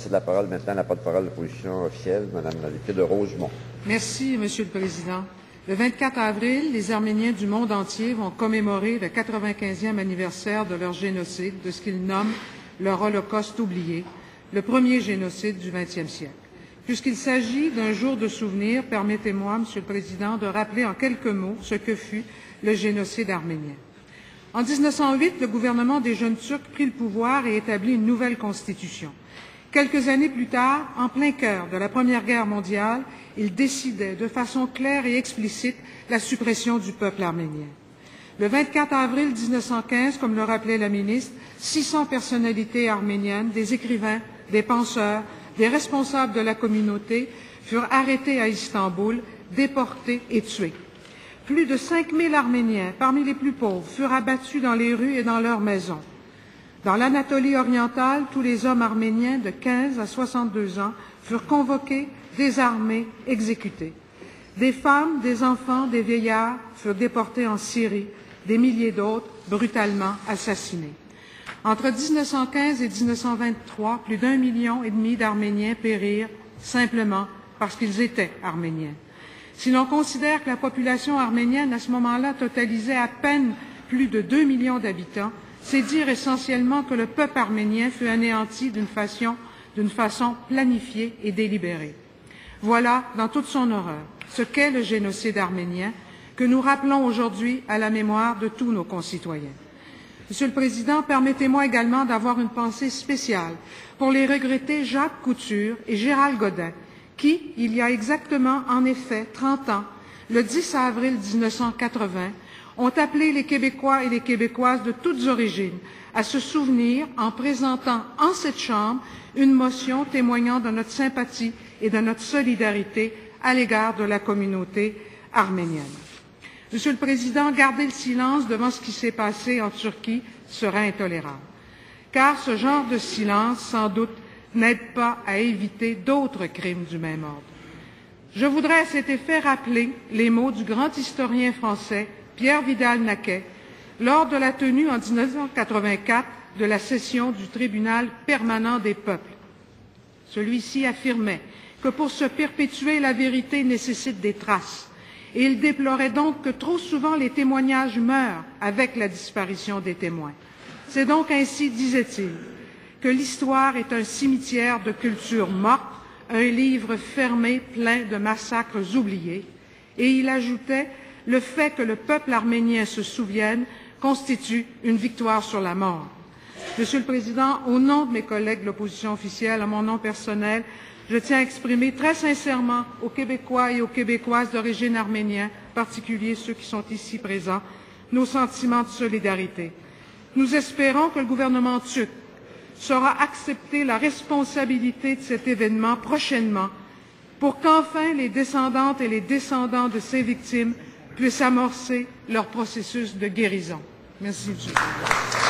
C'est la parole maintenant, la porte-parole de l'opposition officielle, Mme la députée de Rosemont. Merci, Monsieur le Président. Le 24 avril, les Arméniens du monde entier vont commémorer le 95e anniversaire de leur génocide, de ce qu'ils nomment leur Holocauste oublié, le premier génocide du XXe siècle. Puisqu'il s'agit d'un jour de souvenir, permettez-moi, Monsieur le Président, de rappeler en quelques mots ce que fut le génocide arménien. En 1908, le gouvernement des jeunes Turcs prit le pouvoir et établit une nouvelle constitution. Quelques années plus tard, en plein cœur de la Première Guerre mondiale, il décidait de façon claire et explicite la suppression du peuple arménien. Le 24 avril 1915, comme le rappelait la ministre, 600 personnalités arméniennes, des écrivains, des penseurs, des responsables de la communauté furent arrêtés à Istanbul, déportés et tués. Plus de 5000 Arméniens, parmi les plus pauvres, furent abattus dans les rues et dans leurs maisons. Dans l'Anatolie orientale, tous les hommes arméniens de 15 à 62 ans furent convoqués, désarmés, exécutés. Des femmes, des enfants, des vieillards furent déportés en Syrie, des milliers d'autres brutalement assassinés. Entre 1915 et 1923, plus d'1,5 million d'Arméniens périrent simplement parce qu'ils étaient arméniens. Si l'on considère que la population arménienne à ce moment-là totalisait à peine plus de 2 millions d'habitants, c'est dire essentiellement que le peuple arménien fut anéanti d'une façon planifiée et délibérée. Voilà, dans toute son horreur, ce qu'est le génocide arménien que nous rappelons aujourd'hui à la mémoire de tous nos concitoyens. Monsieur le Président, permettez-moi également d'avoir une pensée spéciale pour les regrettés Jacques Couture et Gérald Godin, qui, il y a exactement, en effet, 30 ans, le 10 avril 1980, ont appelé les Québécois et les Québécoises de toutes origines à se souvenir en présentant en cette Chambre une motion témoignant de notre sympathie et de notre solidarité à l'égard de la communauté arménienne. Monsieur le Président, garder le silence devant ce qui s'est passé en Turquie serait intolérable, car ce genre de silence, sans doute, n'aide pas à éviter d'autres crimes du même ordre. Je voudrais à cet effet rappeler les mots du grand historien français Pierre Vidal-Naquet lors de la tenue en 1984 de la session du Tribunal permanent des peuples. Celui-ci affirmait que pour se perpétuer, la vérité nécessite des traces, et il déplorait donc que trop souvent les témoignages meurent avec la disparition des témoins. C'est donc ainsi, disait-il, que l'histoire est un cimetière de cultures mortes, un livre fermé plein de massacres oubliés, et il ajoutait « Le fait que le peuple arménien se souvienne constitue une victoire sur la mort ». Monsieur le Président, au nom de mes collègues de l'opposition officielle, à mon nom personnel, je tiens à exprimer très sincèrement aux Québécois et aux Québécoises d'origine arménienne, en particulier ceux qui sont ici présents, nos sentiments de solidarité. Nous espérons que le gouvernement turc saura accepter la responsabilité de cet événement prochainement pour qu'enfin les descendantes et les descendants de ces victimes puissent amorcer leur processus de guérison. Merci, Monsieur le Président.